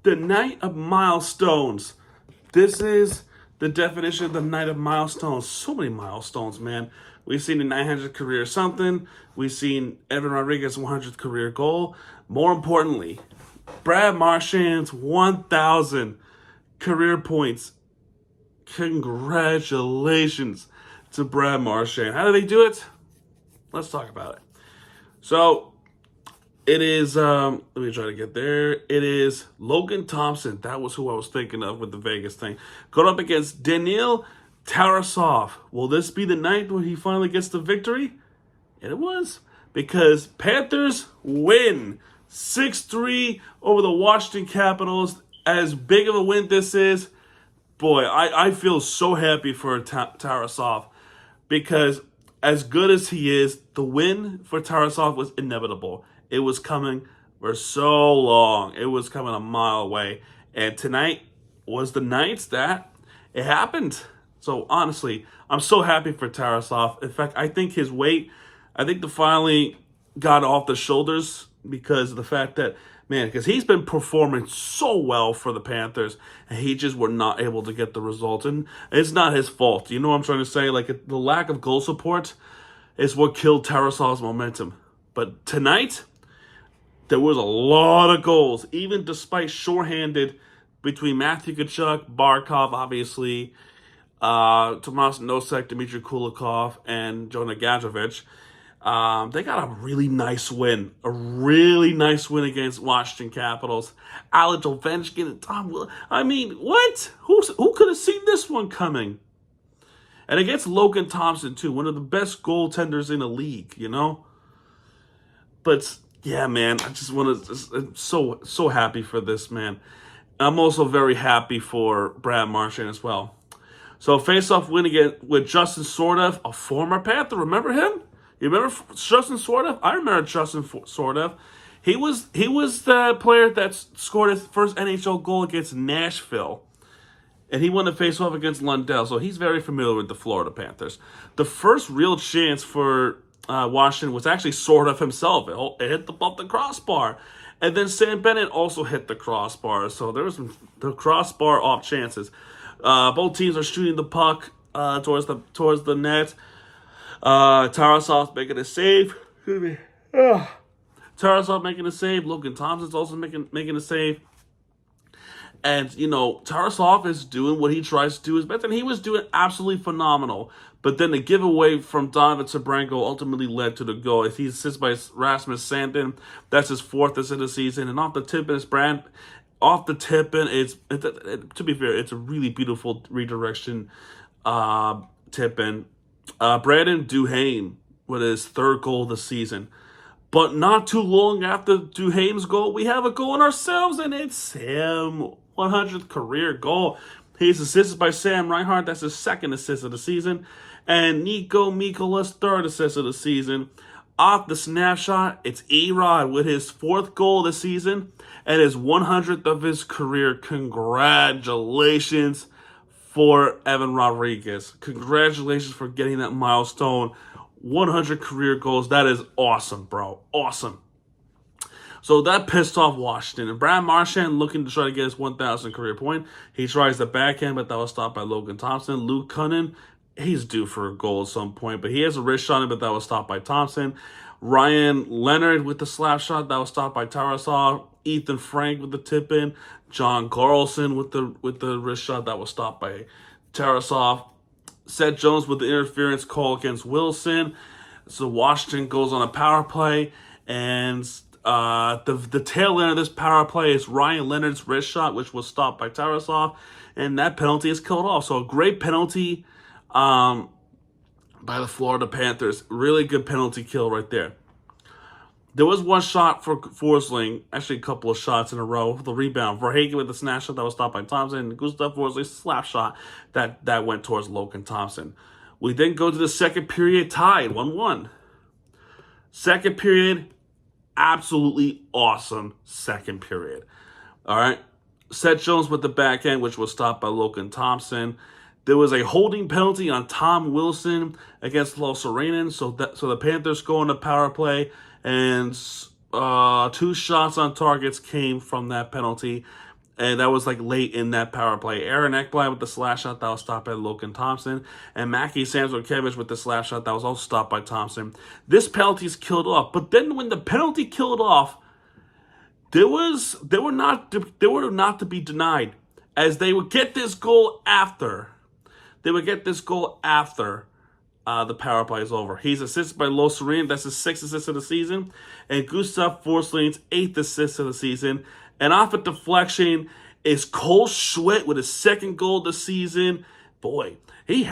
The night of milestones. This is the definition of the night of milestones. So many milestones, man. We've seen the 900 career something. We've seen Evan Rodriguez's 100th career goal. More importantly, Brad Marchand's 1,000 career points. Congratulations to Brad Marchand. How did they do it? Let's talk about it. So, it is, let me try to get there. It is Logan Thompson. That was who I was thinking of with the Vegas thing. Going up against Daniil Tarasov. Will this be the night where he finally gets the victory? And it was. Because Panthers win 6-3 over the Washington Capitals. As big of a win this is, boy, I feel so happy for Tarasov. Because as good as he is, the win for Tarasov was inevitable. It was coming for so long. It was coming a mile away. And tonight was the night that it happened. So honestly, I'm so happy for Tarasov. In fact, I think his weight, the finally got off the shoulders because of the fact that, man, because he's been performing so well for the Panthers, and he just were not able to get the results. And it's not his fault. You know what I'm trying to say? Like, the lack of goal support is what killed Tarasov's momentum. But tonight, there was a lot of goals, even despite shorthanded between Matthew Tkachuk, Barkov, obviously, Tomas Nosek, Dmitry Kulikov, and Jonah Gadjovich. They got a really nice win. A really nice win against Washington Capitals. Alex Ovechkin and Tom Will. I mean, what? Who could have seen this one coming? And against Logan Thompson, too. One of the best goaltenders in the league, you know? But yeah, man, I just want to. I'm so happy for this, man. I'm also very happy for Brad Marchand as well. So face-off win again with Justin Sordev, a former Panther. Remember him? You remember Justin Sordev? I remember Justin Sordev. He was the player that scored his first NHL goal against Nashville, and he won the face-off against Lundell. So he's very familiar with the Florida Panthers. The first real chance for Washington was actually Sordev himself. It hit above the crossbar. And then Sam Bennett also hit the crossbar. So there was the crossbar off chances. Both teams are shooting the puck towards the net. Tarasov making a save. Excuse me. Tarasov making a save. Logan Thompson's also making a save. And, you know, Tarasov is doing what he tries to do his best. And he was doing absolutely phenomenal. But then the giveaway from Donovan Sabranko ultimately led to the goal. He's assisted by Rasmus Sandin. That's his fourth assist of the season. And off the tip, it's to be fair, it's a really beautiful redirection tip-in. Brandon Duhaime with his third goal of the season. But not too long after Duhaime's goal, we have a goal in ourselves, and it's him. 100th career goal. He's assisted by Sam Reinhart. That's his second assist of the season. And Nico Mikola's third assist of the season. Off the snapshot, it's E-Rod with his fourth goal of the season and his 100th of his career. Congratulations for Evan Rodriguez. Congratulations for getting that milestone. 100 career goals. That is awesome, bro. Awesome. So that pissed off Washington. And Brad Marchand looking to try to get his 1,000 career point. He tries the backhand, but that was stopped by Logan Thompson. Luke Cunnin, he's due for a goal at some point, but he has a wrist shot, but that was stopped by Thompson. Ryan Leonard with the slap shot, that was stopped by Tarasov. Ethan Frank with the tip in. John Carlson with the wrist shot, that was stopped by Tarasov. Seth Jones with the interference call against Wilson. So Washington goes on a power play, and the tail end of this power play is Ryan Leonard's wrist shot, which was stopped by Tarasov, and that penalty is killed off. So a great penalty by the Florida Panthers. Really good penalty kill right there. There was one shot for Forsling, actually a couple of shots in a row. The rebound. Verhagen with the snap shot that was stopped by Thompson. And Gustav Forsling's slap shot that went towards Logan Thompson. We then go to the second period tied, 1-1. Second period, absolutely awesome second period. All right. Seth Jones with the backhand, which was stopped by Logan Thompson. There was a holding penalty on Tom Wilson against Los Serenos, so the Panthers go on a power play, and 2 shots on targets came from that penalty. And that was like late in that power play. Aaron Ekblad with the slap shot that was stopped by Logan Thompson. And Mackie Samuelkiewicz with the slap shot that was also stopped by Thompson. This penalty's killed off. But then when the penalty killed off, they were not to be denied, as they would get this goal after. They would get this goal after the power play is over. He's assisted by Lo Serene. That's his 6th assist of the season. And Gustav Forsling's 8th assist of the season. And off a deflection is Cole Schwitt with his 2nd goal of the season. Boy, he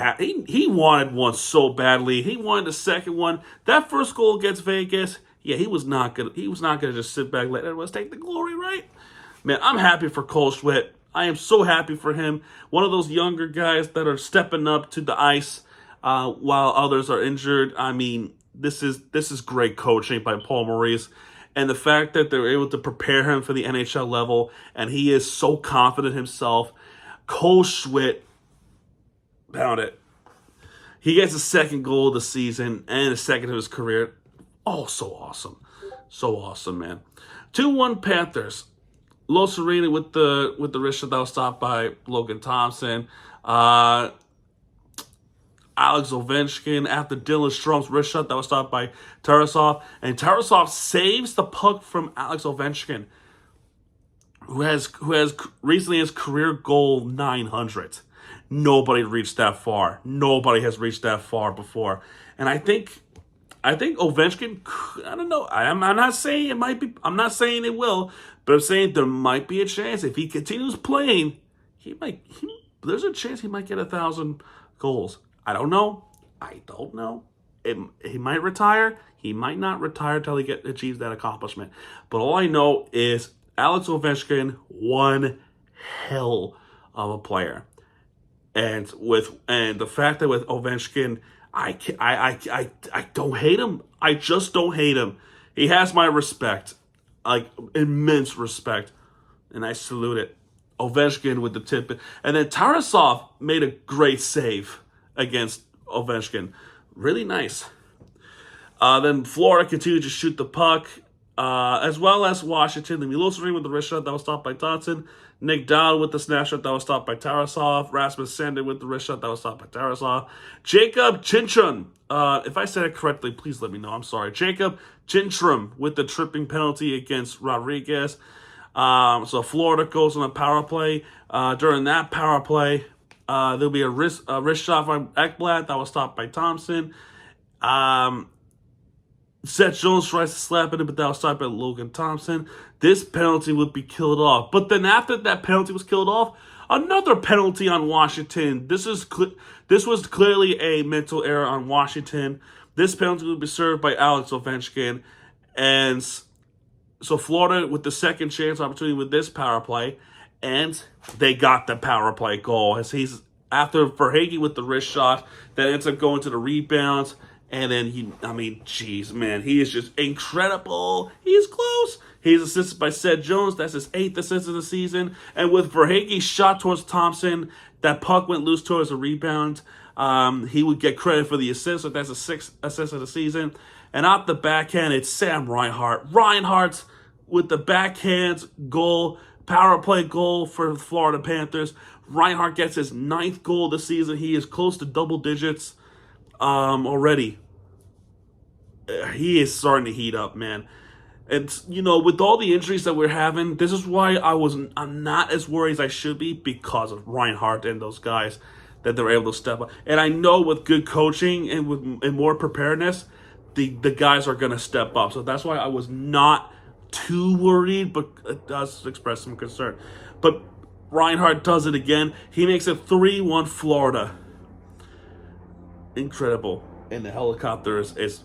wanted one so badly. He wanted the 2nd one. That first goal against Vegas, yeah, he was not gonna just sit back and let everyone take the glory, right? Man, I'm happy for Cole Schwitt. I am so happy for him. One of those younger guys that are stepping up to the ice while others are injured. I mean, this is great coaching by Paul Maurice. And the fact that they're able to prepare him for the NHL level, and he is so confident himself. Cole Schwitt, pound it. He gets his 2nd goal of the season and his 2nd of his career. Oh, so awesome. So awesome, man. 2-1 Panthers. Lo Serene with the wrist shot that was stopped by Logan Thompson. Alex Ovechkin after Dylan Strom's wrist shot that was stopped by Tarasov. And Tarasov saves the puck from Alex Ovechkin, who has recently his career goal 900. Nobody reached that far. Nobody has reached that far before. And I think Ovechkin, I don't know. I'm not saying it might be. I'm not saying it will, but I'm saying there might be a chance if he continues playing, there's a chance he might get 1,000 goals. I don't know. He might retire. He might not retire until he achieves that accomplishment. But all I know is Alex Ovechkin, one hell of a player, and the fact that with Ovechkin, I don't hate him. I just don't hate him. He has my respect, like immense respect, and I salute it. Ovechkin with the tip, and then Tarasov made a great save against Ovechkin. Really nice. Then Florida continued to shoot the puck, as well as Washington. The Milosevich with the wrist shot that was stopped by Dotson. Nick Dowd with the snap shot that was stopped by Tarasov. Rasmus Sandin with the wrist shot that was stopped by Tarasov. Jacob Chinchun. If I said it correctly, please let me know. I'm sorry. Jacob Chinchun with the tripping penalty against Rodriguez. So Florida goes on a power play. During that power play, there'll be a wrist shot from Ekblad that was stopped by Thompson. Seth Jones tries to slap it in, but that was stopped by Logan Thompson. This penalty would be killed off. But then after that penalty was killed off, another penalty on Washington. This was clearly a mental error on Washington. This penalty would be served by Alex Ovechkin. And so Florida with the second chance opportunity with this power play. And they got the power play goal. As he's after Verhaeghe with the wrist shot that ends up going to the rebounds. And then he is just incredible. He's close. He's assisted by Seth Jones. That's his 8th assist of the season. And with Verhaeghe's shot towards Thompson, that puck went loose towards a rebound. He would get credit for the assist. So that's a 6th assist of the season. And off the backhand, it's Sam Reinhart. Reinhart with the backhand goal, power play goal for the Florida Panthers. Reinhart gets his 9th goal of the season. He is close to double digits already. He is starting to heat up, man. And, with all the injuries that we're having, this is why I'm not as worried as I should be, because of Reinhart and those guys that they're able to step up. And I know with good coaching and more preparedness, the guys are going to step up. So that's why I was not too worried, but it does express some concern. But Reinhart does it again. He makes it 3-1 Florida. Incredible. And the helicopter is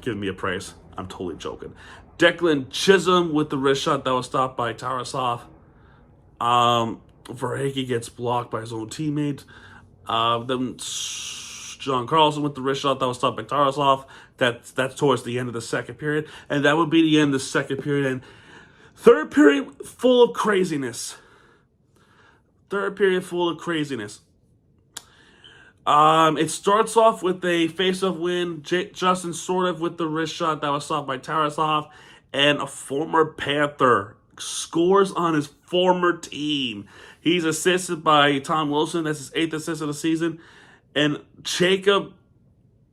giving me a praise. I'm totally joking. Declan Chisholm with the wrist shot that was stopped by Tarasov. Verhaeghe gets blocked by his own teammate. Then John Carlson with the wrist shot that was stopped by Tarasov. That's towards the end of the second period. And that would be the end of the second period. And third period full of craziness. It starts off with a face-off win. Justin Sortev with the wrist shot that was stopped by Tarasov, and a former Panther scores on his former team. He's assisted by Tom Wilson. That's his 8th assist of the season. And Jacob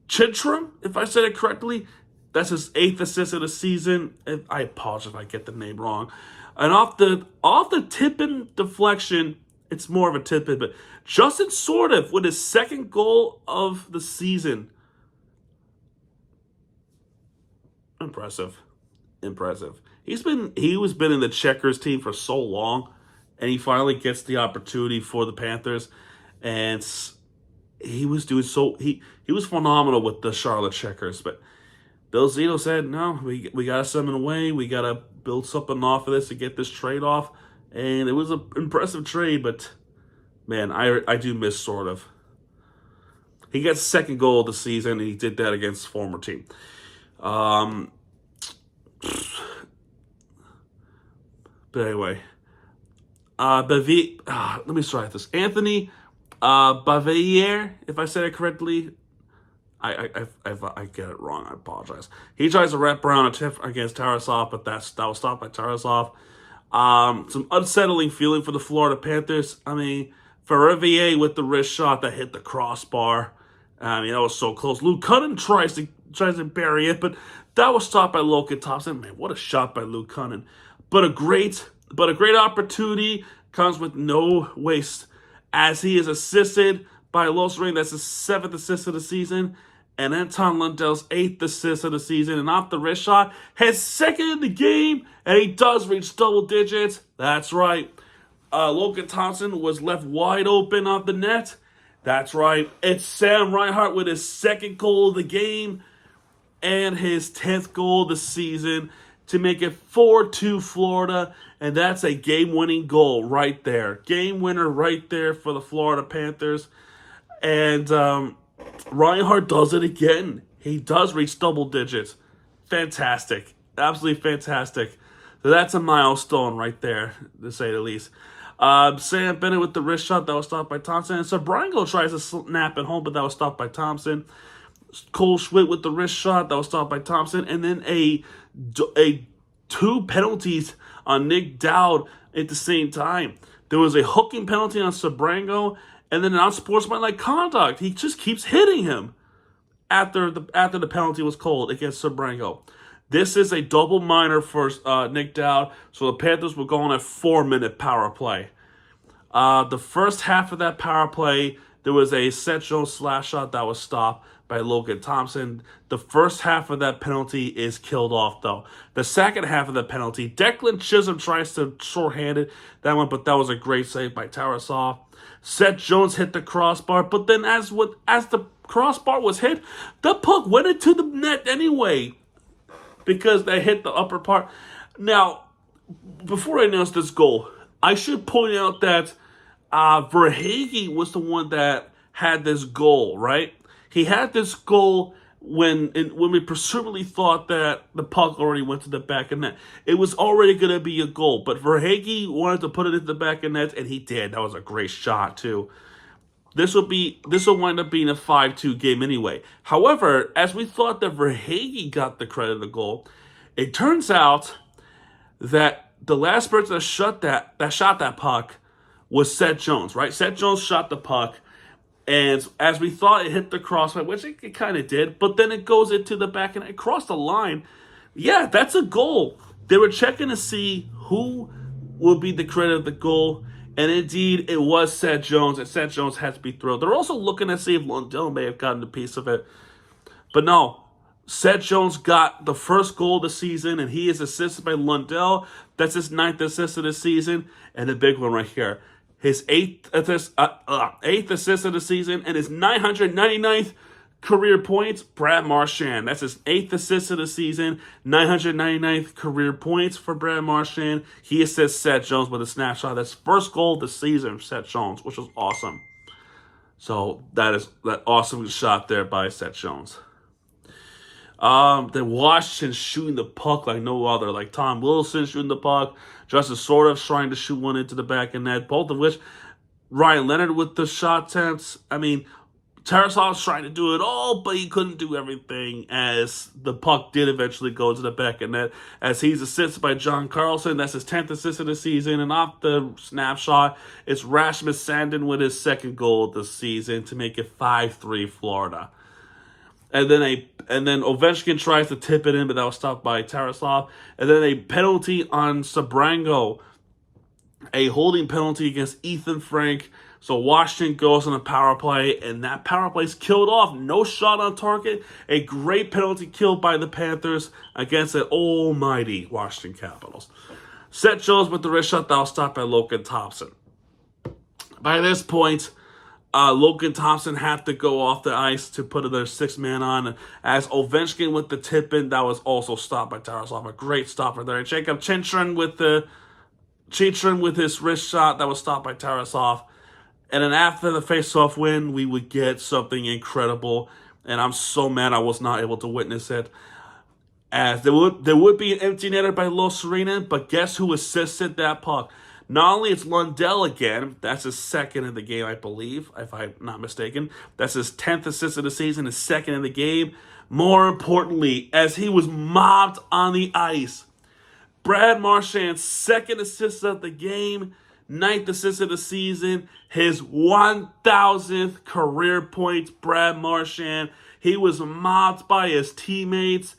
Chitram, if I said it correctly, that's his 8th assist of the season. I apologize if I get the name wrong. And off the tip-in deflection, it's more of a tip-in, but Justin Sordiff with his 2nd goal of the season. Impressive. He's been in the Checkers team for so long, and he finally gets the opportunity for the Panthers, and he was phenomenal with the Charlotte Checkers. But Bill Zito said, no, we gotta send him away. We gotta build something off of this to get this trade off, and it was an impressive trade. But man, I do miss sort of. He got 2nd goal of the season, and he did that against his former team. But anyway, let me start this. Anthony Bavelier, if I said it correctly, I get it wrong. I apologize. He tries to wrap around a tip against Tarasov, but that was stopped by Tarasov. Some unsettling feeling for the Florida Panthers. I mean, Ferrevier with the wrist shot that hit the crossbar. I mean, that was so close. Luke Cunnin tries to bury it, but that was stopped by Logan Thompson. Man, what a shot by Luke Cunnin. But a great opportunity comes with no waste, as he is assisted by Los Ring. That's his 7th assist of the season. And Anton Lundell's 8th assist of the season. And off the wrist shot, his 2nd in the game. And he does reach double digits. That's right. Logan Thompson was left wide open off the net. That's right. It's Sam Reinhart with his 2nd goal of the game and his 10th goal of the season to make it 4-2 Florida. And that's a game-winning goal right there. Game winner right there for the Florida Panthers. And Reinhart does it again. He does reach double digits. Fantastic. Absolutely fantastic. So that's a milestone right there, to say the least. Sam Bennett with the wrist shot, that was stopped by Thompson. And Sabrango tries to snap it home, but that was stopped by Thompson. Cole Schmidt with the wrist shot, that was stopped by Thompson. And then a 2 penalties on Nick Dowd at the same time. There was a hooking penalty on Sabrango, and then an unsportsmanlike conduct. He just keeps hitting him after the penalty was called against Sabrango. This is a double minor for Nick Dowd, so the Panthers were going at 4-minute power play. The first half of that power play, there was a Seth Jones slash shot that was stopped by Logan Thompson. The first half of that penalty is killed off, though. The second half of the penalty, Declan Chisholm tries to short-handed that one, but that was a great save by Tarasov. Seth Jones hit the crossbar, but then as the crossbar was hit, the puck went into the net anyway, because they hit the upper part. Now, before I announce this goal, I should point out that Verhaeghe was the one that had this goal, right? He had this goal when we presumably thought that the puck already went to the back of net. It was already going to be a goal, but Verhaeghe wanted to put it into the back of net, and he did. That was a great shot, too. This will wind up being a 5-2 game anyway. However, as we thought that Verhaeghe got the credit of the goal, it turns out that the last person that shot that puck was Seth Jones, right? Seth Jones shot the puck, and as we thought it hit the crossbar, which it kind of did, but then it goes into the back and it crossed the line. Yeah, that's a goal. They were checking to see who would be the credit of the goal. And indeed, it was Seth Jones, and Seth Jones had to be thrilled. They're also looking to see if Lundell may have gotten a piece of it. But no, Seth Jones got the first goal of the season, and he is assisted by Lundell. That's his 9th assist of the season, and the big one right here. His 8th assist of the season, and his 999th career points, Brad Marchand. That's his 8th assist of the season, 999th career points for Brad Marchand. He assists Seth Jones with a snapshot. That's first goal of the season for Seth Jones, which was awesome. So that awesome shot there by Seth Jones. Then Washington shooting the puck like no other, like Tom Wilson shooting the puck, Justin Sordiff trying to shoot one into the back of net, both of which Ryan Leonard with the shot attempts. I mean, Tarasov's trying to do it all, but he couldn't do everything, as the puck did eventually go to the back of net, as he's assisted by John Carlson. That's his 10th assist of the season, and off the snapshot, it's Rasmus Sandin with his second goal of the season to make it 5-3 Florida. And then Ovechkin tries to tip it in, but that was stopped by Tarasov. And then a penalty on Sabrango, a holding penalty against Ethan Frank. So Washington goes on a power play, and that power play is killed off. No shot on target. A great penalty killed by the Panthers against the almighty Washington Capitals. Seth Jones with the wrist shot that was stopped by Logan Thompson. By this point, Logan Thompson had to go off the ice to put their sixth man on, as Ovechkin with the tip in, that was also stopped by Tarasov. A great stopper there. And Jacob Chychrun with his wrist shot that was stopped by Tarasov. And then after the face-off win, we would get something incredible. And I'm so mad I was not able to witness it. As there would be an empty netter by Lo Serena, but guess who assisted that puck? Not only it's Lundell again, that's his second in the game, I believe, if I'm not mistaken. That's his 10th assist of the season, his second in the game. More importantly, as he was mobbed on the ice, Brad Marchand's second assist of the game, 9th assist of the season, his 1,000th career points, Brad Marchand. He was mobbed by his teammates,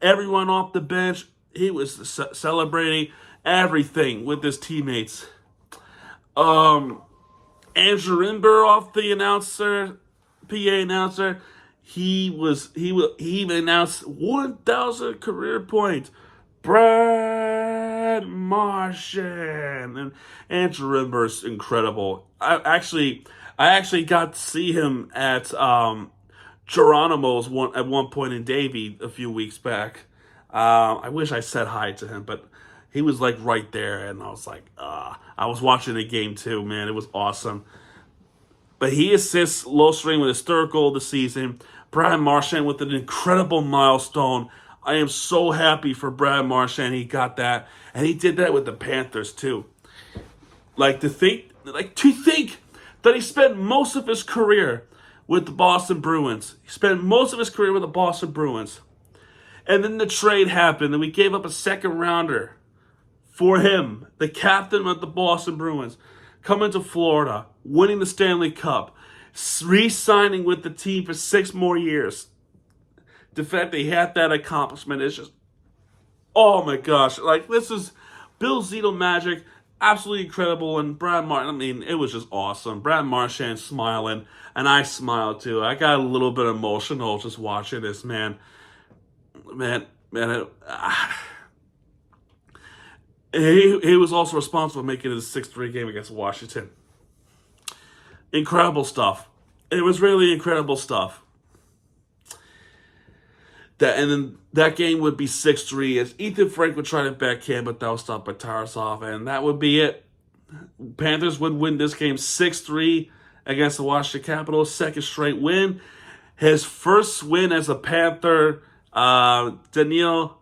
everyone off the bench. He was celebrating everything with his teammates. Andrew Rimber off the PA announcer, he even announced 1,000 career points. Brad Marchand. And Andrew Rimber's incredible. I actually got to see him at Geronimo's at one point in Davie a few weeks back. I wish I said hi to him, but he was like right there, and I was like, I was watching the game too, man. It was awesome. But he assists Lo Serena with his third goal of the season. Brad Marchand with an incredible milestone. I am so happy for Brad Marchand. He got that, and he did that with the Panthers too. To think that he spent most of his career with the Boston Bruins. He spent most of his career with the Boston Bruins. And then the trade happened, and we gave up a second rounder for him, the captain of the Boston Bruins, coming to Florida, winning the Stanley Cup, re-signing with the team for 6 more years. The fact that he had that accomplishment is just, oh my gosh. This is Bill Zito magic, absolutely incredible. And Brad Marchand, it was just awesome. Brad Marchand smiling, and I smiled too. I got a little bit emotional just watching this, man. He was also responsible for making his 6-3 game against Washington. Incredible stuff. It was really incredible stuff. And then that game would be 6-3 as Ethan Frank would try to backhand, but that was stopped by Tarasov, and that would be it. Panthers would win this game 6-3 against the Washington Capitals, second straight win. His first win as a Panther, Daniil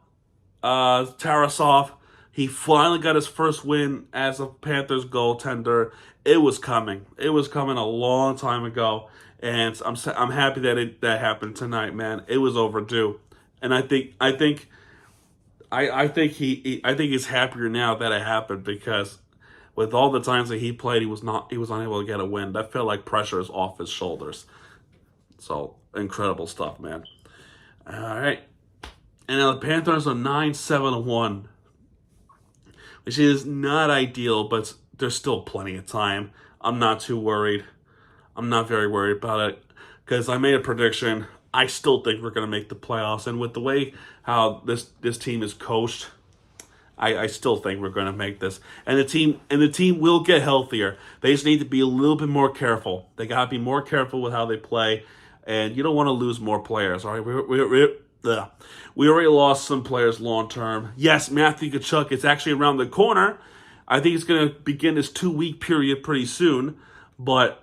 Tarasov, he finally got his first win as a Panthers goaltender. It was coming. It was coming a long time ago, and I'm happy that that happened tonight, man. It was overdue. And I think he's happier now that it happened, because with all the times that he played, he was unable to get a win. That felt like pressure is off his shoulders. So incredible stuff, man. All right, and now the Panthers are 9-7-1, which is not ideal, but there's still plenty of time. I'm not too worried. I'm not very worried about it, because I made a prediction. I still think we're going to make the playoffs, and with the way how this team is coached, I still think we're going to make this. And the team will get healthier. They just need to be a little bit more careful. They got to be more careful with how they play, and you don't want to lose more players. All right, we already lost some players long term. Yes, Matthew Tkachuk is actually around the corner. I think he's going to begin his 2-week period pretty soon, but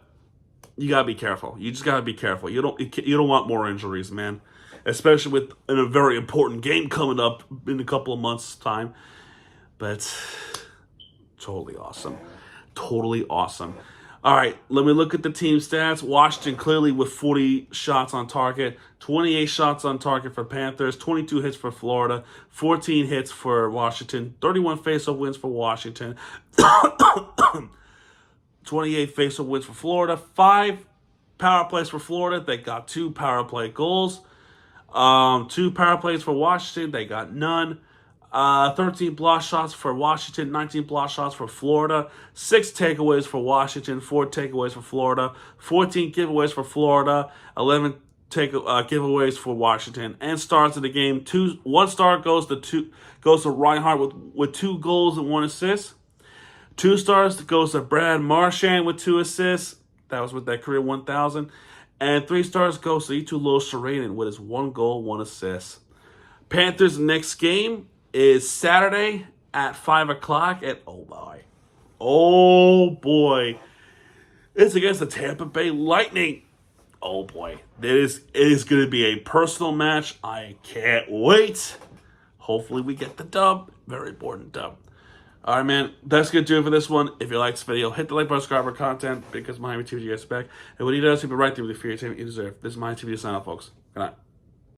you gotta be careful. You just gotta be careful. You don't want more injuries, man. Especially in a very important game coming up in a couple of months' time. But totally awesome. Totally awesome. All right, let me look at the team stats. Washington clearly with 40 shots on target, 28 shots on target for Panthers, 22 hits for Florida, 14 hits for Washington, 31 face-off wins for Washington, 28 face-off wins for Florida, 5 power plays for Florida. They got 2 power play goals. 2 power plays for Washington. They got none. 13 block shots for Washington, 19 block shots for Florida, 6 takeaways for Washington, 4 takeaways for Florida, 14 giveaways for Florida, 11 giveaways for Washington. And stars of the game, 1 star goes to Reinhardt with 2 goals and 1 assist. 2 stars goes to Brad Marchand with 2 assists. That was with that career 1,000. And 3 stars goes to Itulo Sarainen with his 1 goal, 1 assist. Panthers' next game is Saturday at 5 o'clock. And oh boy, it's against the Tampa Bay Lightning. Oh boy, it is going to be a personal match. I can't wait. Hopefully we get the dub. Very important dub. All right, man, that's going to do it for this one. If you like this video, hit the like button, subscribe for content, because Miami TV gets back. And when he does, he'll be right there with the fear team you deserve. This is Miami TV to sign off, folks. Good night.